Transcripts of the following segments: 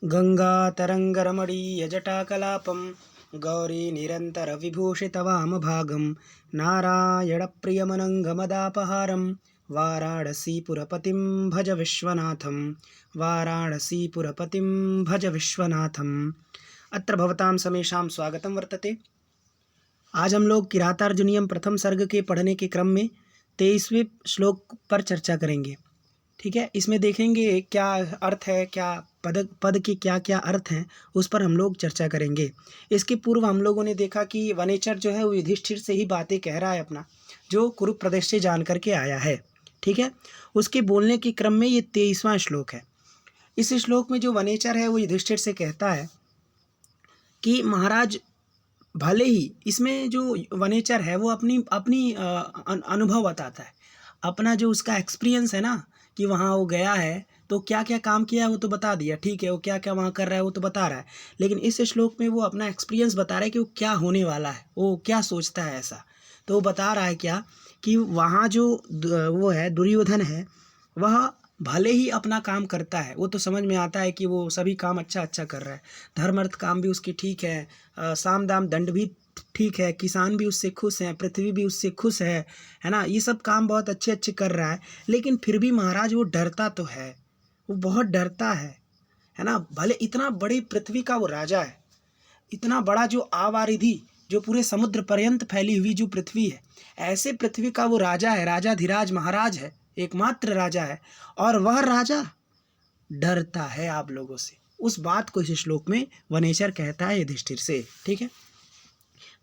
गङ्गातरङ्गरमणीयजटाकलापं गौरीनिरन्तरविभूषितवामभागं नारायणप्रियमनङ्गमदापहारं वाराणसीपुरपतिं भज विश्वनाथं वाराणसीपुरपतिं भज विश्वनाथम्। अत्र भवतां समेषां स्वागतं वर्तते। आज हम लोग किरातार्जुनीयम प्रथम सर्ग के पढ़ने के क्रम में 23वें श्लोक पर चर्चा करेंगे। ठीक है, इसमें देखेंगे क्या अर्थ है, क्या पद के क्या क्या अर्थ हैं, उस पर हम लोग चर्चा करेंगे। इसके पूर्व हम लोगों ने देखा कि वनेचर जो है वो युधिष्ठिर से ही बातें कह रहा है अपना, जो कुरु प्रदेश से जान करके आया है। ठीक है, उसके बोलने के क्रम में ये 23वां श्लोक है। इस श्लोक में जो वनेचर है वो युधिष्ठिर से कहता है कि महाराज, भले ही इसमें जो वनेचर है वो अपनी अपनी अनुभव बताता है, अपना जो उसका एक्सपीरियंस है ना, कि वहाँ वो गया है तो क्या क्या काम किया है वो तो बता दिया, ठीक है, वो क्या क्या वहाँ कर रहा है वो तो बता रहा है। लेकिन इस श्लोक में वो अपना एक्सपीरियंस बता रहा है कि वो क्या होने वाला है, वो क्या सोचता है ऐसा। तो वो बता रहा है क्या कि वहाँ जो वो है दुर्योधन है, वह भले ही अपना काम करता है, वो तो समझ में आता है कि वो सभी काम अच्छा अच्छा कर रहा है, धर्म अर्थ काम भी उसकी ठीक है, साम दाम दंड भी ठीक है, किसान भी उससे खुश हैं, पृथ्वी भी उससे खुश है ना, ये सब काम बहुत अच्छे अच्छे कर रहा है। लेकिन फिर भी महाराज वो डरता तो है, वो बहुत डरता है ना। भले इतना बड़ी पृथ्वी का वो राजा है, इतना बड़ा जो आवारिधि, जो पूरे समुद्र पर्यंत फैली हुई जो पृथ्वी है, ऐसे पृथ्वी का वो राजा है, राजाधिराज महाराज है, एकमात्र राजा है, और वह राजा डरता है आप लोगों से। उस बात को इस श्लोक में वनेचर कहता है युधिष्ठिर से। ठीक है,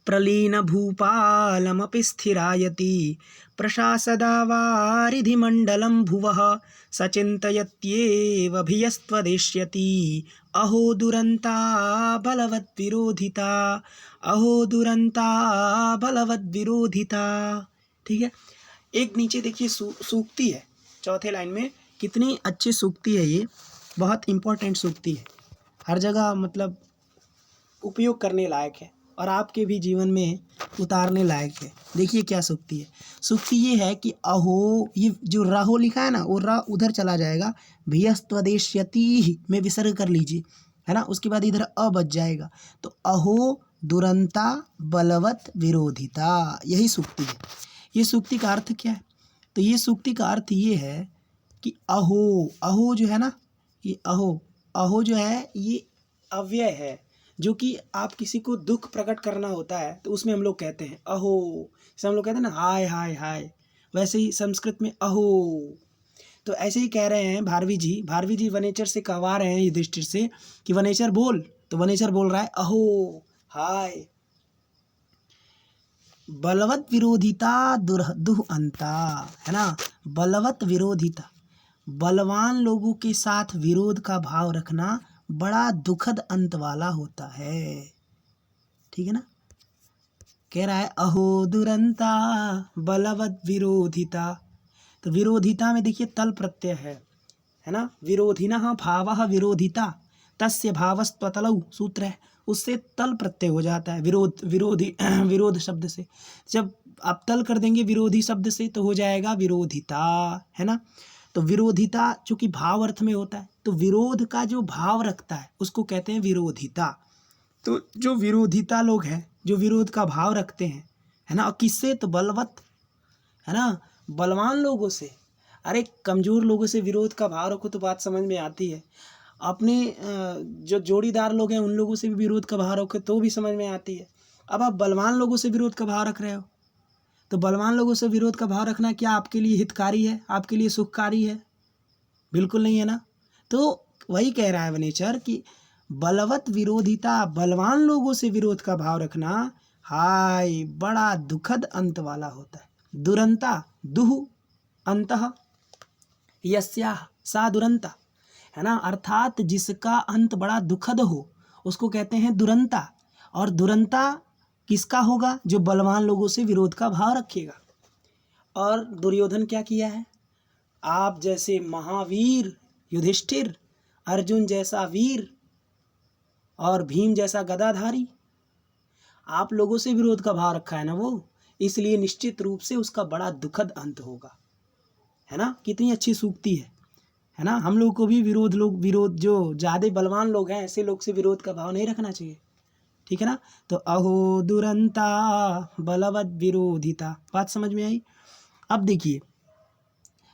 प्रलीन भूपालमपि स्थिरायति प्रशासदा वारिधिमण्डलं भुवः सचिन्तयत्येवभियस्त्वदेष्यति अहो दुरन्ता बलवद्विरोधिता, अहो दुरन्ता बलवद्विरोधिता। ठीक है, एक नीचे देखिए सूक्ति है चौथे लाइन में, कितनी अच्छी सूक्ति है ये, बहुत इम्पोर्टेंट सूक्ति है, हर जगह मतलब उपयोग करने लायक है और आपके भी जीवन में उतारने लायक है। देखिए क्या सूक्ति है। सूक्ति ये है कि अहो, ये जो राहो लिखा है ना, वो रा उधर चला जाएगा, भियस्त्वदेष्यति में विसर्ग कर लीजिए, है ना, उसके बाद इधर अ बच जाएगा, तो अहो दुरंता बलवत विरोधिता, यही सूक्ति है। ये सूक्ति का अर्थ क्या है? तो ये सूक्ति का अर्थ ये है कि अहो, अहो जो है ना, ये अहो, अहो जो है ये अव्यय है, जो कि आप किसी को दुख प्रकट करना होता है तो उसमें हम लोग कहते हैं अहो। जैसे हम लोग कहते हैं ना हाय हाय हाय, वैसे ही संस्कृत में अहो। तो ऐसे ही कह रहे हैं भारवी जी वनेचर से कहवा रहे हैं युधिष्ठिर से कि वनेचर बोल, तो वनेचर बोल रहा है अहो हाय। बलवत विरोधिता दुह अंता, है ना, बलवत विरोधिता, बलवान लोगों के साथ विरोध का भाव रखना बड़ा दुखद अंत वाला होता है। ठीक है ना, कह रहा है अहो दुरंता बलवद विरोधिता। तो विरोधिता में देखिए तल प्रत्यय है ना, विरोधिनः भावः विरोधिता तस्य भावस्त्वतलौ सूत्र है, उससे तल प्रत्यय हो जाता है, विरोधी विरोध शब्द से। जब आप तल कर देंगे विरोधी शब्द से तो हो जाएगा विरोधिता, है ना। तो विरोधिता चूंकि भाव अर्थ में होता है, तो विरोध का जो भाव रखता है उसको कहते हैं विरोधिता। तो जो विरोधिता लोग हैं, जो विरोध का भाव रखते हैं, है ना, और किससे, तो बलवत, है ना, बलवान लोगों से। अरे कमज़ोर लोगों से विरोध का भाव रखो तो बात समझ में आती है, अपने जो जोड़ीदार लोग हैं उन लोगों से भी विरोध का भाव रखो तो भी समझ में आती है। अब आप बलवान लोगों से विरोध का भाव रख रहे हो, तो बलवान लोगों से विरोध का भाव रखना क्या आपके लिए हितकारी है, आपके लिए सुखकारी है? बिल्कुल नहीं है ना। तो वही कह रहा है वनेचर कि बलवत विरोधिता, बलवान लोगों से विरोध का भाव रखना हाय बड़ा दुखद अंत वाला होता है। दुरंता, दुह अंतः यस्याह सा दुरंता, है ना, अर्थात जिसका अंत बड़ा दुखद हो उसको कहते हैं दुरंता। और दुरंता किसका होगा? जो बलवान लोगों से विरोध का भाव रखेगा। और दुर्योधन क्या किया है? आप जैसे महावीर युधिष्ठिर, अर्जुन जैसा वीर और भीम जैसा गदाधारी, आप लोगों से विरोध का भाव रखा है ना वो, इसलिए निश्चित रूप से उसका बड़ा दुखद अंत होगा। है ना, कितनी अच्छी सूक्ति है है ना। हम लोग को भी विरोध जो ज़्यादा बलवान लोग हैं ऐसे लोग से विरोध का भाव नहीं रखना चाहिए, ठीक है ना। तो अहो दुरंता बलवद विरोधिता, बात समझ में आई। अब देखिए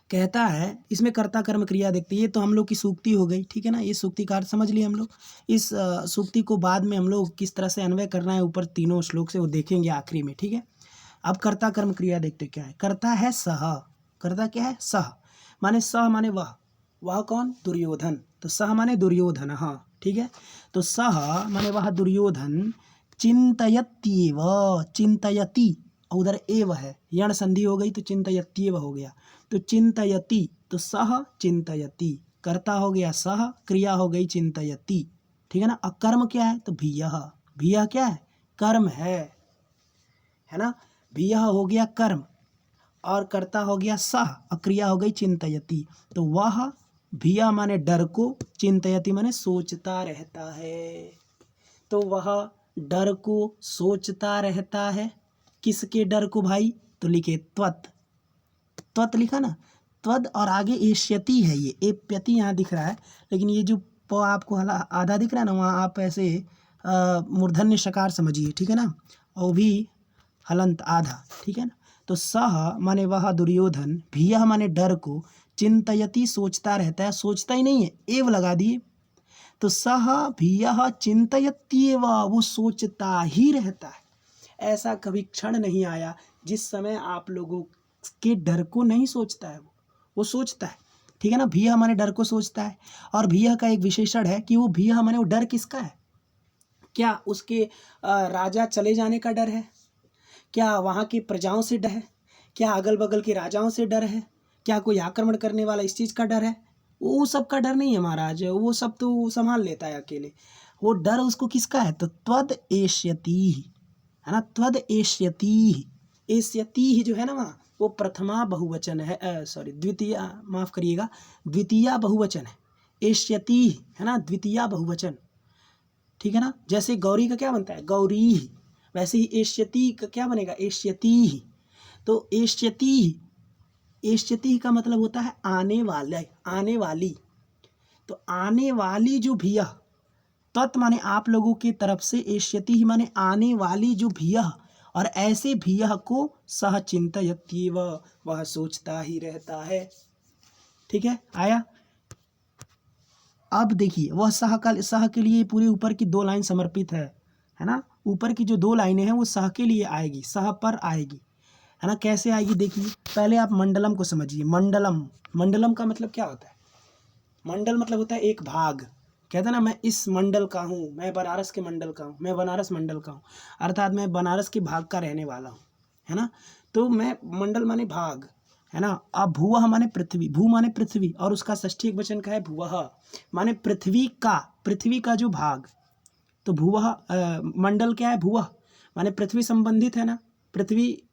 कहता है इसमें कर्ता कर्म क्रिया देखते, ये तो हम लोग की सूक्ति हो गई, ठीक है ना। ये सूक्ति का अर्थ समझ लिए हम लोग। इस सूक्ति को बाद में हम लोग किस तरह से अन्वय करना है ऊपर तीनों श्लोक से वो देखेंगे आखिरी में, ठीक है। अब कर्ता कर्म क्रिया देखते क्या है। कर्ता है सह, कर्ता क्या है सह, माने सह माने वह कौन, दुर्योधन। तो सह माने दुर्योधन, हाँ ठीक है। तो सह माने वह दुर्योधन चिंतयत्येव, चिंतयति, उधर एव है, यण संधि हो गई तो चिंतयत्येव हो गया। तो चिंतयति, तो सह चिंतयति, कर्ता हो गया सह, क्रिया हो गई चिंतयति, ठीक है ना। और कर्म क्या है, तो भियः, भियः क्या है, कर्म है ना। भियः हो गया कर्म और कर्ता हो गया सह और क्रिया हो गई चिंतयति। तो वह भियः माने डर को, चिंतयति माने सोचता रहता है। तो वह डर को सोचता रहता है, किसके डर को भाई, तो लिखे त्वत्, त्वत् लिखा ना, त्वद और आगे एष्यति है, ये एप्यति यहाँ दिख रहा है, लेकिन ये जो प आपको आधा दिख रहा है ना, वहाँ आप ऐसे मूर्धन्य शकार समझिए, ठीक है ना, और भी हलंत आधा, ठीक है ना। तो सह माने वह दुर्योधन, भियः माने डर को, चिंतयति सोचता रहता है, सोचता ही नहीं है, एव लगा दिए। तो सह भियः चिंतयत्येव, वो सोचता ही रहता है। ऐसा कभी क्षण नहीं आया जिस समय आप लोगों के डर को नहीं सोचता है, वो सोचता है, ठीक है ना। भियः माने डर को सोचता है। और भियः का एक विशेषण है कि वो भियः माने वो डर किसका है, क्या उसके राजा चले जाने का डर है, क्या वहाँ की प्रजाओं से डर है, क्या अगल बगल के राजाओं से डर है, क्या कोई आक्रमण करने वाला इस चीज़ का डर है, वो सब का डर नहीं है महाराज, वो सब तो संभाल लेता है अकेले। वो डर उसको किसका है, तो त्वद एष्यति है ना, त्वद एष्यति, एष्यति जो है ना वहाँ वो प्रथमा बहुवचन है, सॉरी द्वितीय, माफ़ करिएगा, द्वितीया बहुवचन है, एष्यति है ना द्वितीया बहुवचन, ठीक है ना। जैसे गौरी का क्या बनता है, गौरी, वैसे ही एष्यति का क्या बनेगा, एष्यति। तो एष्यति, एष्यति का मतलब होता है आने वाले, आने वाली। तो आने वाली जो भियः, तत् माने आप लोगों की तरफ से, एष्यति माने आने वाली जो भियः, और ऐसे भियः को सह चिंतयत्येव, वह सोचता ही रहता है, ठीक है आया। अब देखिए वह सह के लिए पूरी ऊपर की 2 लाइन समर्पित है ना। ऊपर की जो 2 लाइनें हैं वो सह के लिए आएगी, सह पर आएगी, है ना। कैसे आएगी देखिए, पहले आप मंडलम को समझिए। मंडलम, मंडलम का मतलब क्या होता है, मंडल मतलब होता है एक भाग, कहते हैं ना मैं इस मंडल का हूँ, मैं बनारस के मंडल का हूँ, मैं बनारस मंडल का हूँ, अर्थात मैं बनारस के भाग का रहने वाला हूँ, है ना। तो मैं मंडल माने भाग, है ना। अब भुवः माने पृथ्वी, भू माने पृथ्वी, और उसका षष्ठी एक वचन का है भुवः, माने पृथ्वी का, पृथ्वी का जो भाग। तो भुवः मंडल क्या है, भुवः माने पृथ्वी संबंधित है ना, पृथ्वी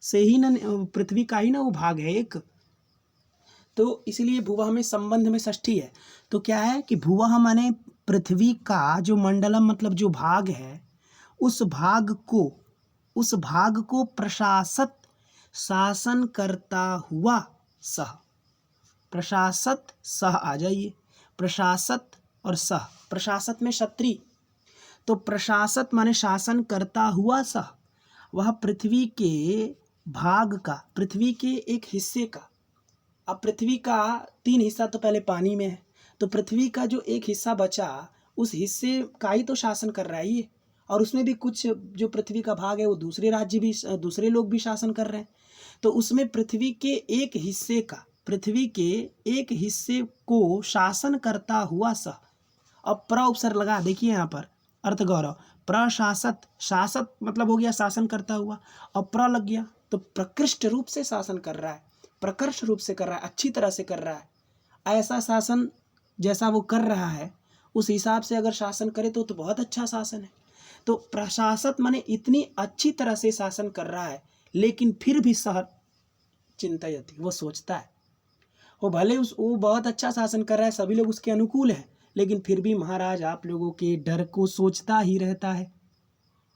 से ही ना, पृथ्वी का ही ना वो भाग है एक, तो इसलिए भुवः में संबंध में षष्ठी है। तो क्या है कि भुवः माने पृथ्वी का जो मंडलम मतलब जो भाग है, उस भाग को प्रशासत, शासन करता हुआ सह, प्रशासत सह आ जाइए, प्रशासत और सह, प्रशासत में क्षत्रिय, तो प्रशासत माने शासन करता हुआ सह, वह पृथ्वी के भाग का, पृथ्वी के एक हिस्से का। अब पृथ्वी का 3 हिस्सा तो पहले पानी में है, तो पृथ्वी का जो एक हिस्सा बचा उस हिस्से का ही तो शासन कर रहा है ये, और उसमें भी कुछ जो पृथ्वी का भाग है वो दूसरे राज्य भी, दूसरे लोग भी शासन कर रहे हैं। तो उसमें पृथ्वी के एक हिस्से का, पृथ्वी के एक हिस्से को शासन करता हुआ सह। अब प्र उपसर्ग लगा, देखिए यहाँ पर अर्थ गौरव, प्रशासत, शासत मतलब हो गया शासन करता हुआ, और प्र लग गया तो प्रकृष्ट रूप से शासन कर रहा है, प्रकर्ष रूप से कर रहा है, अच्छी तरह से कर रहा है। ऐसा शासन जैसा वो कर रहा है उस हिसाब से अगर शासन करे तो बहुत अच्छा शासन है। तो प्रशासत माने इतनी अच्छी तरह से शासन कर रहा है, लेकिन फिर भी सह चिंतयति, वो सोचता है, वो भले वो बहुत अच्छा शासन कर रहा है, सभी लोग उसके अनुकूल हैं, लेकिन फिर भी महाराज आप लोगों के डर को सोचता ही रहता है,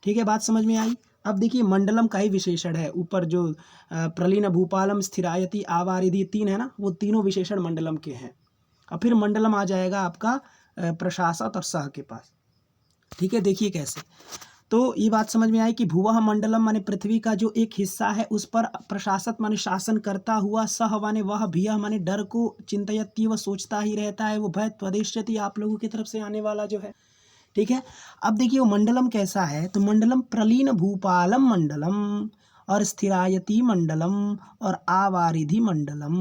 ठीक है। बात समझ में आई। अब देखिए मंडलम का ही विशेषण है, ऊपर जो प्रलीन भूपालम स्थिरायति आवारिधि 3 है ना, वो तीनों विशेषण मंडलम के हैं। और फिर मंडलम आ जाएगा आपका प्रशासक और सह के पास। ठीक है, देखिए कैसे। तो ये बात समझ में आई कि भुवः मंडलम माने पृथ्वी का जो एक हिस्सा है उस पर प्रशासक माने शासन करता हुआ, सह माने वह, भियः माने डर को, चिंतयति वह सोचता ही रहता है, वो भय, त्वदेष्यति आप लोगों की तरफ से आने वाला जो है। ठीक है, अब देखिए वो मंडलम कैसा है, तो मंडलम प्रलीन भूपालम मंडलम और स्थिरायति मंडलम और आवारिधि मंडलम,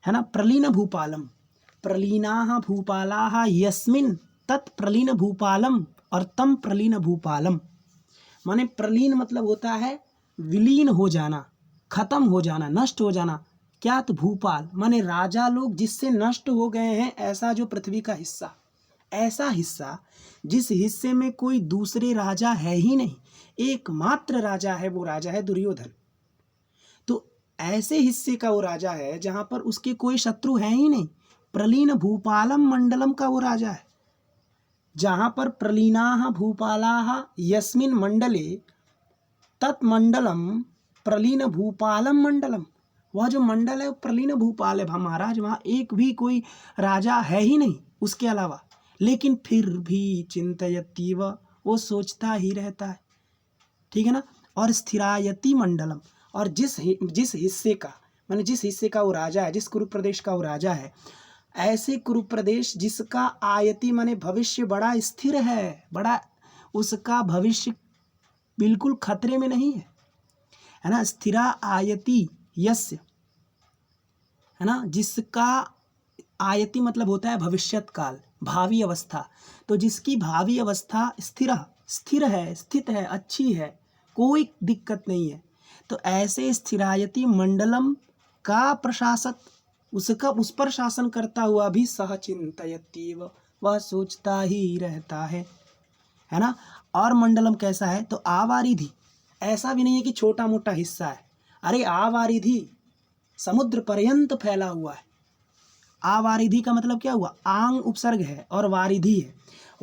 है ना। प्रलीन भूपालम, प्रलीनाः भूपालाः यस्मिन् तत् प्रलीन भूपालम और तम प्रलीन भूपालम। माने प्रलीन मतलब होता है विलीन हो जाना, खत्म हो जाना, नष्ट हो जाना। क्या, तो भूपाल माने राजा लोग जिससे नष्ट हो गए हैं, ऐसा जो पृथ्वी का हिस्सा, ऐसा हिस्सा जिस हिस्से में कोई दूसरे राजा है ही नहीं, एकमात्र राजा है, वो राजा है दुर्योधन। तो ऐसे हिस्से का वो राजा है जहां पर उसके कोई शत्रु है ही नहीं। प्रलीन भूपालम मंडलम का वो राजा है जहां पर प्रलीनाः भूपालाः यस्मिन् मंडले तत्मंडलम प्रलीन भूपालम मंडलम। वह जो मंडल है वो प्रलीन भूपाल है महाराज, वहाँ एक भी कोई राजा है ही नहीं उसके अलावा, लेकिन फिर भी चिंतयतीव वो सोचता ही रहता है। ठीक है ना। और स्थिरायति मंडलम, और जिस हिस्से का माने जिस हिस्से का वो राजा है, जिस कुरु प्रदेश का वो राजा है, ऐसे कुरु प्रदेश जिसका आयति माने भविष्य बड़ा स्थिर है, बड़ा उसका भविष्य बिल्कुल खतरे में नहीं है ना। स्थिरा आयति यस्य, है ना, जिसका आयति मतलब होता है भविष्यत काल, भावी अवस्था। तो जिसकी भावी अवस्था स्थिर है, स्थित है, अच्छी है, कोई दिक्कत नहीं है, तो ऐसे स्थिरायति मंडलम का प्रशासक, उसका उस पर शासन करता हुआ भी सह चिंतयतीव वह सोचता ही रहता है ना। और मंडलम कैसा है, तो आवारिधि, ऐसा भी नहीं है कि छोटा मोटा हिस्सा है, अरे आवारिधि समुद्र पर्यंत फैला हुआ है। आवारिधि का मतलब क्या हुआ, आंग उपसर्ग है और वारिधि है।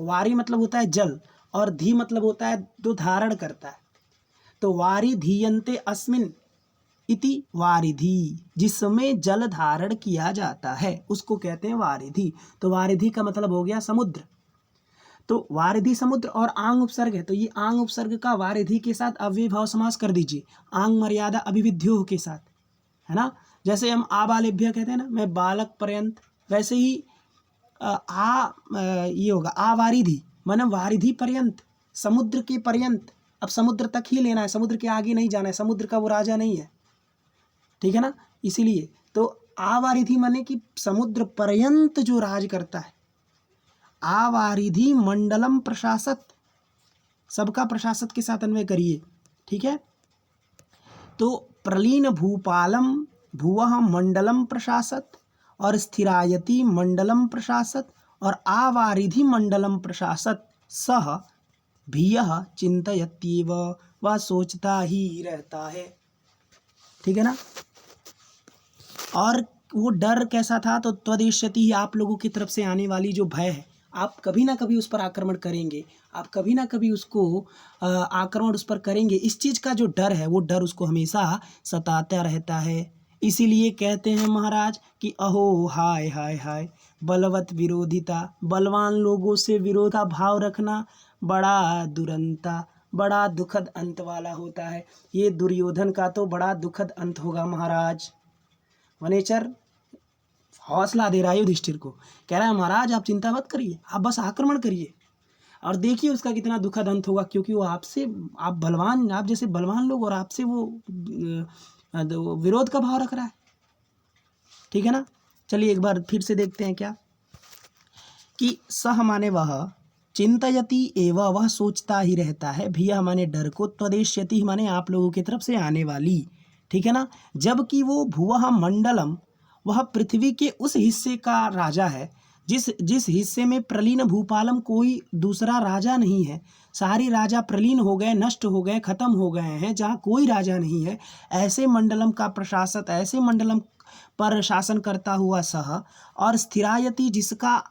वारी मतलब होता है जल और धी मतलब होता है जो धारण करता है। तो वारिधीयन्ते अस्मिन् इति वारिधि, जिसमें जल धारण किया जाता है उसको कहते हैं वारिधि। तो वारिधि का मतलब हो गया समुद्र। तो वारिधि समुद्र और आंग उपसर्ग है, तो ये आंग उपसर्ग का वारिधि के साथ अव्ययभाव समास कर दीजिए, आंग मर्यादा अभिविध्यो के साथ, है ना। जैसे हम आबालेभ्य कहते हैं ना, मैं बालक पर्यंत, वैसे ही ये होगा आवारिधि माने वारिधि पर्यंत, समुद्र के पर्यंत। अब समुद्र तक ही लेना है, समुद्र के आगे नहीं जाना है, समुद्र का वो राजा नहीं है। ठीक है ना, इसीलिए तो आवारिधि माने कि समुद्र पर्यंत जो राज करता है। आवारिधि मंडलम प्रशासक, सबका प्रशासक के साथ अन्वय करिए। ठीक है, तो प्रलीन भूपालम भुवः मंडलम प्रशासक और स्थिरायति मंडलम प्रशासक और आवारिधि मंडलम प्रशासक सह भियः चिंतयत्येव वह सोचता ही रहता है। ठीक है ना। और वो डर कैसा था, तो त्वदेष्यति ही आप लोगों की तरफ से आने वाली जो भय है, आप कभी ना कभी उस पर आक्रमण करेंगे, आप कभी ना कभी उसको आक्रमण उस पर करेंगे, इस चीज़ का जो डर है वो डर उसको हमेशा सताता रहता है। इसीलिए कहते हैं महाराज कि अहो हाय हाय हाय बलवत विरोधिता, बलवान लोगों से विरोधा भाव रखना बड़ा दुरंता, बड़ा दुखद अंत वाला होता है। ये दुर्योधन का तो बड़ा दुखद अंत होगा महाराज। वनेचर हौसला दे रहा है युधिष्ठिर को, कह रहा है महाराज आप चिंता मत करिए, आप बस आक्रमण करिए और देखिए उसका कितना दुखद अंत होगा, क्योंकि वो आपसे, आप बलवान, आप जैसे बलवान लोग और आपसे वो विरोध का भाव रख रहा है। ठीक है ना। चलिए एक बार फिर से देखते हैं क्या, कि सह माने वह, चिंतयति एवं वह सोचता ही रहता है, भियः माने डर को, त्वदेष्यति माने आप लोगों की तरफ से आने वाली। ठीक है ना। जबकि वो भुवः मंडलम, वह पृथ्वी के उस हिस्से का राजा है जिस हिस्से में प्रलीन भूपालम कोई दूसरा राजा नहीं है, सारे राजा प्रलीन हो गए, नष्ट हो गए, खत्म हो गए हैं, जहाँ कोई राजा नहीं है, ऐसे मंडलम का प्रशासक, ऐसे मंडलम पर शासन करता हुआ सह, और स्थिरायति जिसका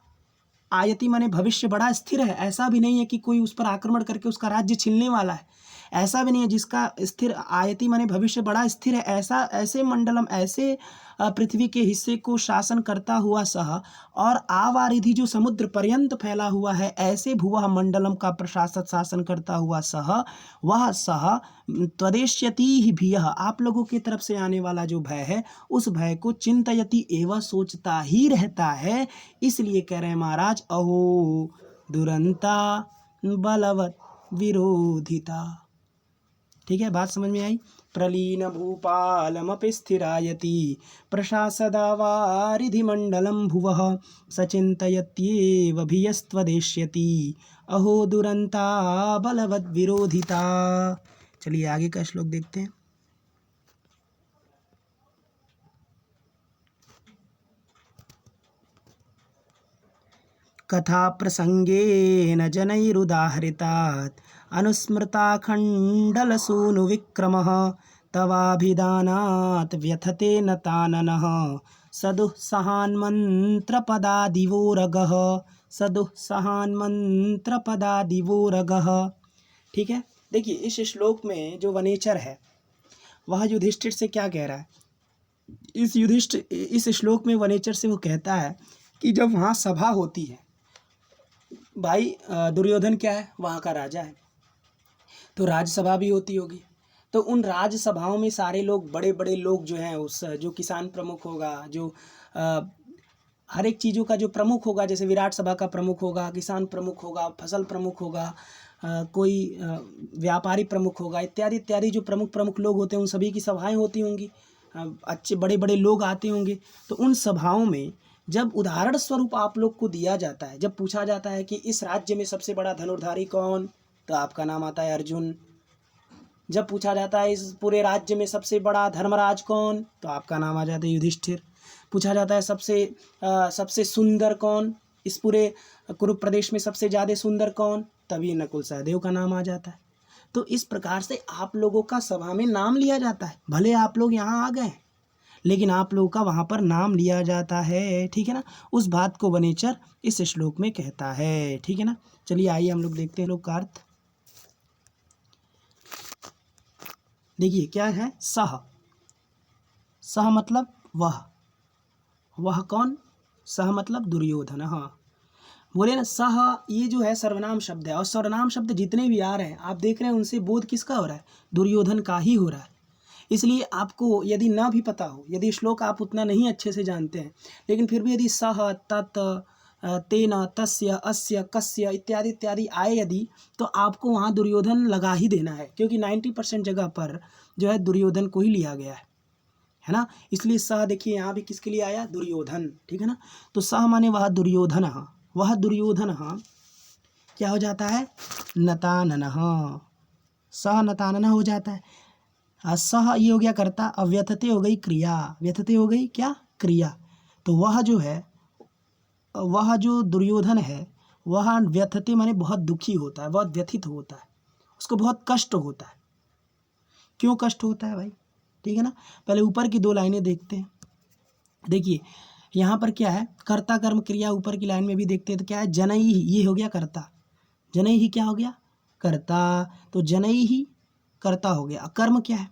आयति माने भविष्य बड़ा स्थिर है, ऐसा भी नहीं है कि कोई उस पर आक्रमण करके उसका राज्य छीनने वाला है, ऐसा भी नहीं है जिसका स्थिर आयति माने भविष्य बड़ा स्थिर है, ऐसा ऐसे मंडलम ऐसे पृथ्वी के हिस्से को शासन करता हुआ सह और आवारिधि जो समुद्र पर्यंत फैला हुआ है ऐसे भुवः मंडलम का प्रशासक शासन करता हुआ सह वह सह त्वदेष्यति ही भीयः आप लोगों की तरफ से आने वाला जो भय है उस भय को चिंतयति एवं सोचता ही रहता है। इसलिए कह रहे हैं महाराज अहो दुरंता बलवत विरोधिता। ठीक है, बात समझ में आई। प्रलीन भूपालमपि स्थिरायति प्रशासदावारिधिमण्डलं भुवः सचिन्तयत्येव भियस्त्वदेष्यति अहो दुरंता बलवद विरोधिता। चलिए आगे का श्लोक देखते हैं। कथा प्रसंगेन जनैरुदाहृतात् अनुस्मृताखण्डलसूनुविक्रमः तवाभिधानात् व्यथते न ताननः सदुःसहान्मन्त्रपदादिवोरगः सदुःसहान्मन्त्रपदादिवोरगः। ठीक है, देखिए इस श्लोक में जो वनेचर है वह युधिष्ठिर से क्या कह रहा है। इस श्लोक में वनेचर से वो कहता है कि जब वहाँ सभा होती है, भाई दुर्योधन क्या है, वहाँ का राजा है, तो राज्यसभा भी होती होगी, तो उन राज्यसभाओं में सारे लोग बड़े बड़े लोग जो हैं उस जो किसान प्रमुख होगा, जो हर एक चीज़ों का जो प्रमुख होगा, जैसे विराट सभा का प्रमुख होगा, किसान प्रमुख होगा, फसल प्रमुख होगा, कोई व्यापारी प्रमुख होगा, इत्यादि इत्यादि जो प्रमुख लोग होते हैं उन सभी की सभाएं होती होंगी, अच्छे बड़े बड़े लोग आते होंगे। तो उन सभाओं में जब उदाहरण स्वरूप आप लोग को दिया जाता है, जब पूछा जाता है कि इस राज्य में सबसे बड़ा धनुर्धारी कौन, तो आपका नाम आता है अर्जुन। जब पूछा जाता है इस पूरे राज्य में सबसे बड़ा धर्मराज कौन, तो आपका नाम आ जाता है युधिष्ठिर। पूछा जाता है सबसे सुंदर कौन, इस पूरे कुरु प्रदेश में सबसे ज़्यादा सुंदर कौन, तभी नकुल सहदेव का नाम आ जाता है। तो इस प्रकार से आप लोगों का सभा में नाम लिया जाता है। भले आप लोग यहाँ आ गए लेकिन आप लोगों का वहाँ पर नाम लिया जाता है। ठीक है ना, उस बात को वनेचर इस श्लोक में कहता है। ठीक है ना, चलिए आइए हम लोग देखते हैं श्लोक का अर्थ। देखिए क्या है, सह। सह मतलब वह कौन, सह मतलब दुर्योधन। हाँ बोले ना, सह ये जो है सर्वनाम शब्द है, और सर्वनाम शब्द जितने भी आ रहे हैं आप देख रहे हैं उनसे बोध किसका हो रहा है, दुर्योधन का ही हो रहा है। इसलिए आपको यदि ना भी पता हो, यदि श्लोक आप उतना नहीं अच्छे से जानते हैं, लेकिन फिर भी यदि सह तत् तेन तस्य अस्य कस्य इत्यादि इत्यादि आए यदि, तो आपको वहाँ दुर्योधन लगा ही देना है, क्योंकि 90% जगह पर जो है दुर्योधन को ही लिया गया है ना। इसलिए सह देखिए यहाँ भी किसके लिए आया, दुर्योधन। ठीक है ना, तो सह माने वह दुर्योधन, वह दुर्योधन क्या हो जाता है, नताननः। सह नताननः हो जाता है। सह ये हो गया कर्ता, अव्यथते हो गई क्रिया, व्यथते हो गई क्या, क्रिया। तो वह जो है, वह जो दुर्योधन है वह व्यथते माने बहुत दुखी होता है, बहुत व्यथित होता है, उसको बहुत कष्ट होता है। क्यों कष्ट होता है भाई, ठीक है ना, पहले ऊपर की 2 लाइनें देखते हैं। देखिए यहाँ पर क्या है, कर्ता कर्म क्रिया, ऊपर की लाइन में भी देखते हैं तो क्या है, जनई ही, ये हो गया कर्ता, जनई ही क्या हो गया, कर्ता। तो जनई ही कर्ता हो गया। कर्म क्या है,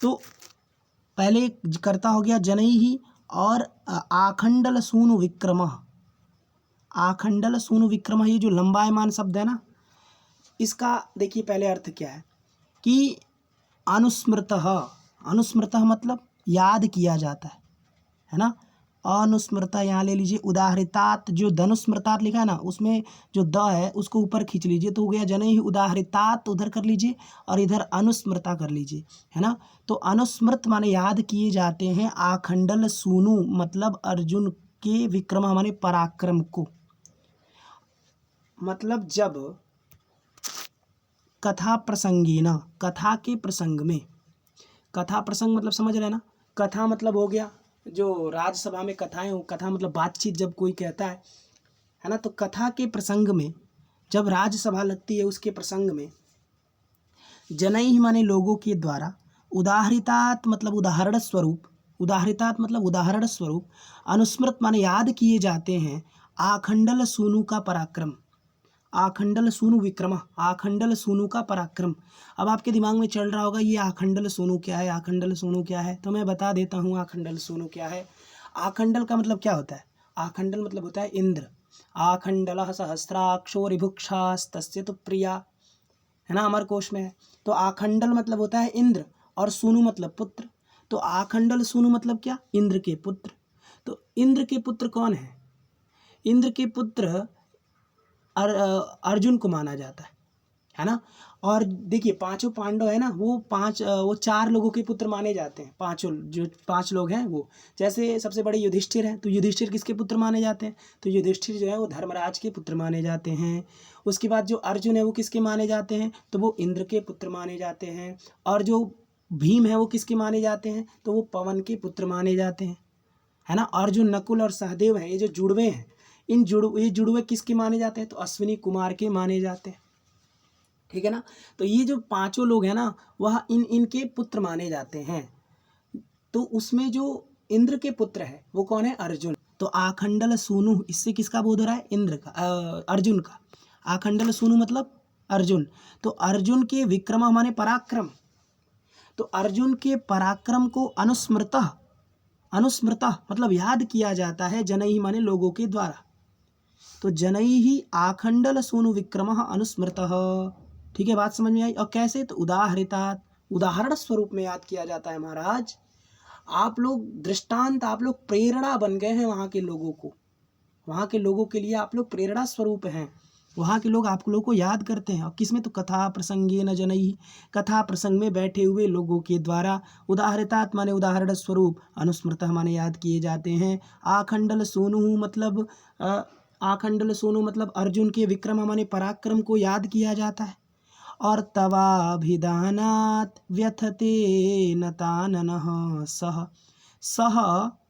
तो पहले कर्ता हो गया जनई ही, और आखंडल सूनु विक्रमः, आखंडल सूनु विक्रमः ये जो लंबायमान शब्द है ना, इसका देखिए पहले अर्थ क्या है कि अनुस्मृतः, अनुस्मृतः मतलब याद किया जाता है ना। अनुस्मृता यहाँ ले लीजिए, उदाहृतात जो धनुस्मृतात लिखा है ना, उसमें जो द है उसको ऊपर खींच लीजिए तो हो गया जन ही, उदाहृतात उधर कर लीजिए और इधर अनुस्मृता कर लीजिए, है ना। तो अनुस्मृत माने याद किए जाते हैं, आखंडल सूनु मतलब अर्जुन के विक्रम माने पराक्रम को, मतलब जब कथा प्रसंगेन, कथा के प्रसंग में, कथा प्रसंग मतलब समझ रहे ना, कथा मतलब हो गया जो राज्यसभा में कथाएं हो, कथा मतलब बातचीत जब कोई कहता है ना, तो कथा के प्रसंग में जब राज्यसभा लगती है उसके प्रसंग में जनई माने लोगों के द्वारा, उदाहृतात मतलब उदाहरण स्वरूप, उदाहृतात मतलब उदाहरण स्वरूप, अनुस्मृत माने याद किए जाते हैं, आखंडल सूनु का पराक्रम, आखंडल सूनु विक्रम, आखंडल सूनु का पराक्रम। अब आपके दिमाग में चल रहा होगा ये आखंडल सूनु क्या है, आखंडल सूनु क्या है, तो मैं बता देता हूँ आखंडल सूनु क्या है। आखंडल का मतलब क्या होता है? आखंडल मतलब होता है इंद्र। आखंडलः सहस्राक्षो रिभुक्षास्तस्य तु प्रिया, है ना, अमर कोश में है। तो आखंडल मतलब होता है इंद्र और सूनु मतलब पुत्र। तो आखंडल सूनु मतलब क्या? इंद्र के पुत्र। तो इंद्र के पुत्र कौन है? इंद्र के पुत्र अर्जुन को माना जाता है ना। और देखिए पांचों पांडव है ना, वो चार लोगों के पुत्र माने जाते हैं। पांचों जो पांच लोग हैं वो, जैसे सबसे बड़े युधिष्ठिर हैं, तो युधिष्ठिर किसके पुत्र माने जाते हैं? तो युधिष्ठिर जो है वो धर्मराज के पुत्र माने जाते हैं। उसके बाद जो अर्जुन है वो किसके माने जाते हैं? तो वो इंद्र के पुत्र माने जाते हैं। और जो भीम है वो किसके माने जाते हैं? तो वो पवन के पुत्र माने जाते हैं, है ना। और जो नकुल और सहदेव हैं, ये जो जुड़वे हैं, ये जुड़वे किसके माने जाते हैं? तो अश्विनी कुमार के माने जाते हैं, ठीक है ना। तो ये जो पांचों लोग हैं ना, वह इनके पुत्र माने जाते हैं। तो उसमें जो इंद्र के पुत्र है वो कौन है? अर्जुन। तो आखंडल सूनु, इससे किसका बोध हो रहा है? इंद्र का, अर्जुन का। आखंडल सूनु मतलब अर्जुन। तो अर्जुन के विक्रम माने पराक्रम। तो अर्जुन के पराक्रम को अनुस्मृतः, अनुस्मृतः मतलब याद किया जाता है, जनैः माने लोगों के द्वारा। तो जनैः आखंडल सूनु विक्रमः अनुस्मृतः, ठीक है, बात समझ में आई। और कैसे? तो उदाहरितात, उदाहरण स्वरूप में याद किया जाता है। महाराज आप लोग दृष्टांत, आप लोग प्रेरणा बन गए हैं वहाँ के लोगों को, वहाँ के लोगों के लिए आप लोग प्रेरणा स्वरूप हैं। वहाँ के लोग आप लोगों को याद करते हैं। और किसमें? तो कथा प्रसंगे न जनैः, कथा प्रसंग में बैठे हुए लोगों के द्वारा। उदाहरितात माने उदाहरण स्वरूप, अनुस्मृतः माने याद किए जाते हैं। आखंडल सोनु मतलब आखंडल सोनु मतलब अर्जुन के विक्रम माने पराक्रम को याद किया जाता है। और तवाभिधानात् व्यथते नताननः सह, सह,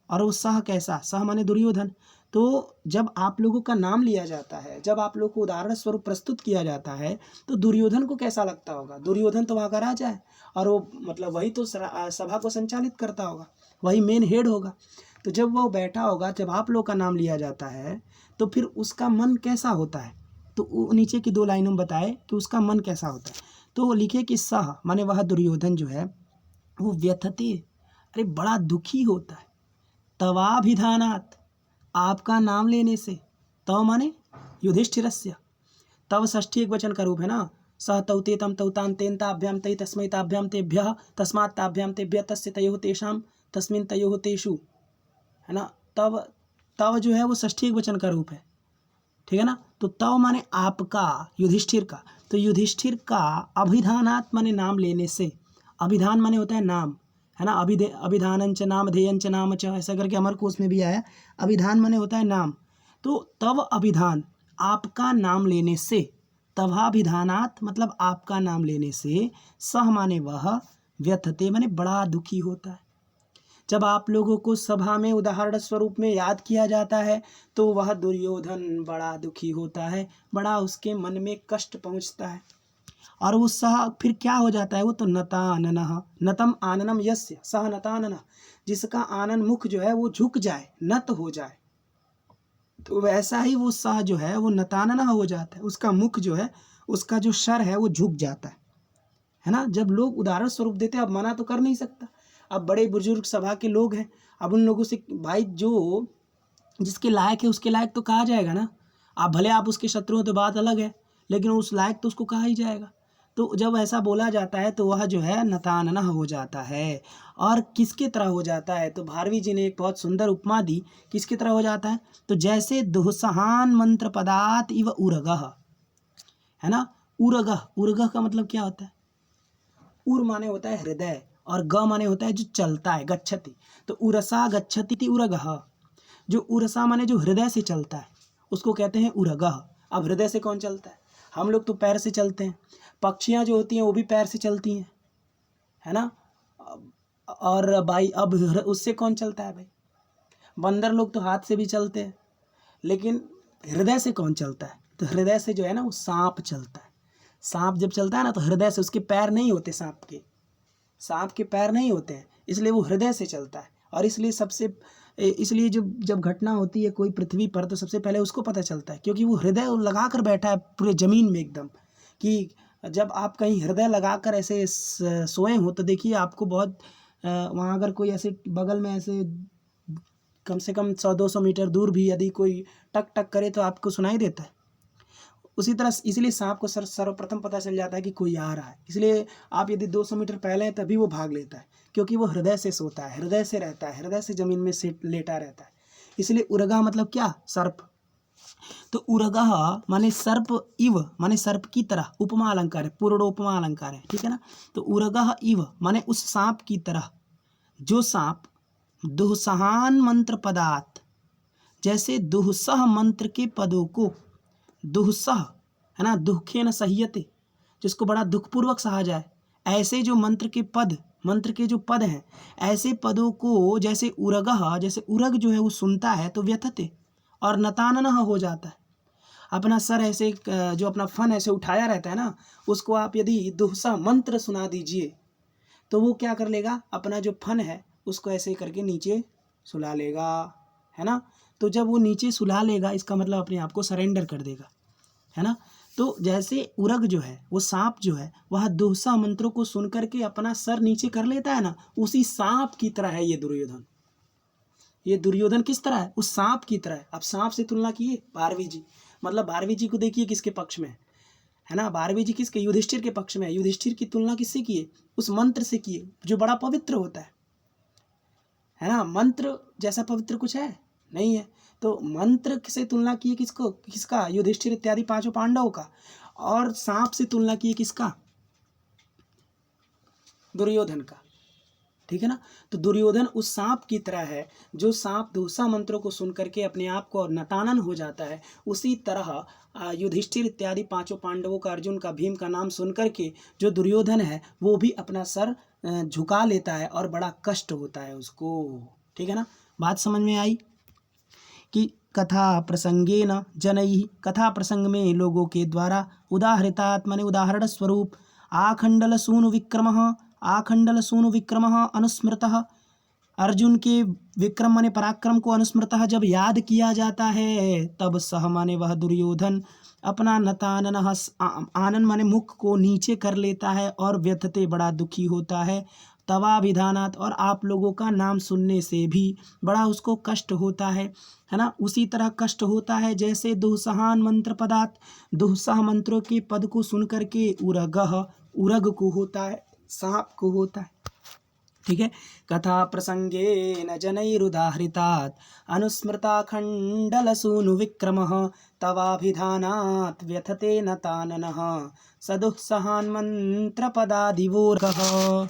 और वो सह कैसा? सह माने दुर्योधन। तो जब आप लोगों का नाम लिया जाता है, जब आप लोग को उदाहरण स्वरूप प्रस्तुत किया जाता है, तो दुर्योधन को कैसा लगता होगा? दुर्योधन तो वहाँ का राजा है और वो मतलब वही तो सभा को संचालित करता होगा, वही मेन हेड होगा। तो जब वो बैठा होगा, जब आप लोग का नाम लिया जाता है, तो फिर उसका मन कैसा होता है? तो नीचे की 2 लाइनों में बताए कि उसका मन कैसा होता है। तो वो लिखे कि सह माने वह दुर्योधन जो है वो व्यथते, अरे बड़ा दुखी होता है। तवाभिधानात् आपका नाम लेने से, तव माने युधिष्ठिरस्य, तव षष्ठी एक वचन का रूप है ना। सह तौ ते तम तौ तान तेन ताभ्याम तै तस्मै ताभ्याम तेभ्यः तस्मात् ताभ्याम तेभ्यः तस्य तयोः तेषां तस्मिन् तयोः तेषु, है ना। तव, तव जो है वो षष्ठी एक वचन का रूप है, ठीक है ना। तो तव माने आपका, युधिष्ठिर का। तो युधिष्ठिर का अभिधानात् माने नाम लेने से, अभिधान माने होता है नाम, है ना। अभिधानंच नाम धेयंच नाम च, ऐसा करके अमर कोश में भी आया। अभिधान माने होता है नाम। तो तव अभिधान आपका नाम लेने से, तवाभिधानात् मतलब आपका नाम लेने से, सह माने वह, व्यथते माने बड़ा दुखी होता है। जब आप लोगों को सभा में उदाहरण स्वरूप में याद किया जाता है, तो वह दुर्योधन बड़ा दुखी होता है, बड़ा उसके मन में कष्ट पहुँचता है। और वो सह फिर क्या हो जाता है? वो तो नताननः, नतम आननम यस्य सह नताननः, जिसका आनन मुख जो है वो झुक जाए, नत हो जाए, तो वैसा ही वो सह जो है वो नताननः हो जाता है। उसका मुख जो है, उसका जो सर है वो झुक जाता है ना। जब लोग उदाहरण स्वरूप देते हैं, अब मना तो कर नहीं सकता। अब बड़े बुजुर्ग सभा के लोग हैं, अब उन लोगों से भाई जो जिसके लायक है उसके लायक तो कहा जाएगा ना। आप भले आप उसके शत्रु हो तो बात अलग है, लेकिन उस लायक तो उसको कहा ही जाएगा। तो जब ऐसा बोला जाता है तो वह जो है नतानना हो जाता है। और किसके तरह हो जाता है? तो भारवी जी ने एक बहुत सुंदर उपमा दी, किसकी तरह हो जाता है? तो जैसे दुहसहान मंत्र पदात इव उरगह, है ना। उरगह, उरगह का मतलब क्या होता है? उर माने होता है हृदय और ग माने होता है जो चलता है, गच्छति। तो उरसा गच्छति इति उरगः, जो उरसा माने जो हृदय से चलता है उसको कहते हैं उरगः। अब हृदय से कौन चलता है? हम लोग तो पैर से चलते हैं, पक्षियाँ जो होती हैं वो भी पैर से चलती हैं, है ना। और भाई अब उससे कौन चलता है? भाई बंदर लोग तो हाथ से भी चलते हैं, लेकिन हृदय से कौन चलता है? तो हृदय से जो है ना वो सांप चलता है। सांप जब चलता है ना तो हृदय से, उसके पैर नहीं होते सांप के पैर नहीं होते हैं, इसलिए वो हृदय से चलता है। और इसलिए सबसे इसलिए जब घटना होती है कोई पृथ्वी पर, तो सबसे पहले उसको पता चलता है, क्योंकि वो हृदय लगा कर बैठा है पूरे ज़मीन में एकदम। कि जब आप कहीं हृदय लगा कर ऐसे सोए हो तो देखिए आपको बहुत वहाँ अगर कोई ऐसे बगल में ऐसे कम से कम 100-200 मीटर दूर भी यदि कोई टक टक करे तो आपको सुनाई देता है। उसी तरह इसलिए सांप को सर्वप्रथम पता चल जाता है कि कोई आ रहा है। इसलिए आप यदि 200 मीटर पहले हैं तभी वो भाग लेता है, क्योंकि वो हृदय से सोता है, हृदय से रहता है, हृदय से ज़मीन में लेटा रहता है। इसलिए उरगा मतलब क्या? सर्प। तो उरगः माने सर्प, इव माने सर्प की तरह, उपमा अलंकार है, पूर्णोपमा अलंकार है, ठीक है ना। तो उरगः इव माने उस सांप की तरह, जो सांप दुःसहान मंत्र पदात, जैसे दुःसह मंत्र के पदों को, दुःसह है ना, दुखेन सह्यते, जिसको बड़ा दुखपूर्वक सहा जाए, ऐसे जो मंत्र के पद, मंत्र के जो पद हैं, ऐसे पदों को जैसे उरगः, जैसे उरग जो है वो सुनता है तो व्यथते और नताननः हो जाता है। अपना सर ऐसे जो अपना फन ऐसे उठाया रहता है ना, उसको आप यदि दुःसह मंत्र सुना दीजिए तो वो क्या कर लेगा, अपना जो फन है उसको ऐसे करके नीचे सुला लेगा, है ना। तो जब वो नीचे सुला लेगा इसका मतलब अपने आप को सरेंडर कर देगा, है ना। तो जैसे उरग जो है, वो सांप जो है, वह दुःसह मंत्रों को सुन करके अपना सर नीचे कर लेता है ना, उसी सांप की तरह है ये दुर्योधन। ये दुर्योधन किस तरह है? उस सांप की तरह है। अब सांप से तुलना किए भारवी जी, मतलब भारवी जी को देखिए किसके पक्ष में है ना, भारवी जी किसके? युधिष्ठिर के पक्ष में है। युधिष्ठिर की तुलना किससे किए? उस मंत्र से किए जो बड़ा पवित्र होता है ना। मंत्र जैसा पवित्र कुछ है नहीं है। तो मंत्र से तुलना किए किसको? किसका? युधिष्ठिर इत्यादि 5 पांडवों का। और सांप से तुलना किए किसका? दुर्योधन का, ठीक है ना। तो दुर्योधन उस सांप की तरह है, जो सांप दुःसह मंत्रों को सुन करके अपने आप को नतानन हो जाता है। उसी तरह युधिष्ठिर इत्यादि 5 पांडवों का, अर्जुन का, भीम का नाम सुन करके जो दुर्योधन है वो भी अपना सर झुका लेता है और बड़ा कष्ट होता है उसको, ठीक है ना। बात समझ में आई कि कथा प्रसंगेन जनैः, कथा प्रसंग में लोगों के द्वारा, उदाहृतात् माने उदाहरण स्वरूप, आखंडल सूनु विक्रमः, आखंडल सूनु विक्रमः अनुस्मृतः, अर्जुन के विक्रम माने पराक्रम को अनुस्मृतः जब याद किया जाता है, तब सह माने वह दुर्योधन अपना नताननः, आनन माने मुख को नीचे कर लेता है और व्यथते बड़ा दुखी होता है, तवाभिधानात् और आप लोगों का नाम सुनने से भी बड़ा उसको कष्ट होता है ना। उसी तरह कष्ट होता है जैसे दुःसहान मंत्र पदात, दुःसह मंत्रों के पद को सुन करके उरगः, उरग को होता है, सांप को होता है, ठीक है। कथा प्रसंगे न जनैरुदाहृतात् अनुस्मृता खंडल सूनु विक्रमः, तवाभिधानात् व्यथते नताननः सदुःसहान मंत्र पदादिवोर्गः,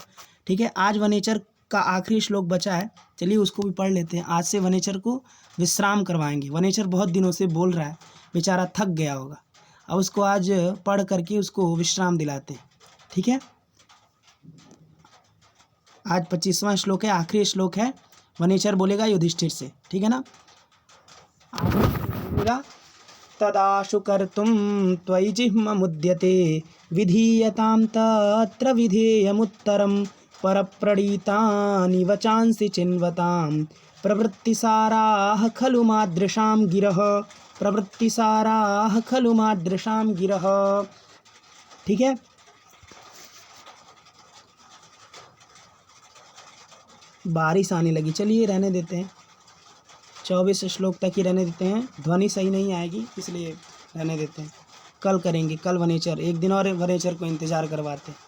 ठीक है। आज वनेचर का आखिरी श्लोक बचा है, चलिए उसको भी पढ़ लेते हैं। आज से वनेचर को विश्राम करवाएंगे। वनेचर बहुत दिनों से बोल रहा है, बेचारा थक गया होगा, अब उसको आज पढ़ करके उसको विश्राम दिलाते हैं, ठीक है। आज 25वां श्लोक है, आखिरी श्लोक है। वनेचर बोलेगा युधिष्ठिर से, ठीक है ना। बोलेगा तदाशु कर्तुं त्वयि जिह्ममुद्यते, विधीयतां तत्र विधेयमुत्तरं, परप्रणीतानि वचांसि चिन्वतां, प्रवृत्तिसाराः खलु मादृशां गिरः, प्रवृत्तिसाराः खलु मादृशां गिरः, ठीक है। बारिश आने लगी, चलिए रहने देते हैं, 24 श्लोक तक ही रहने देते हैं। ध्वनि सही नहीं आएगी इसलिए रहने देते हैं, कल करेंगे, कल वनेचर, एक दिन और वनेचर को इंतज़ार करवाते हैं।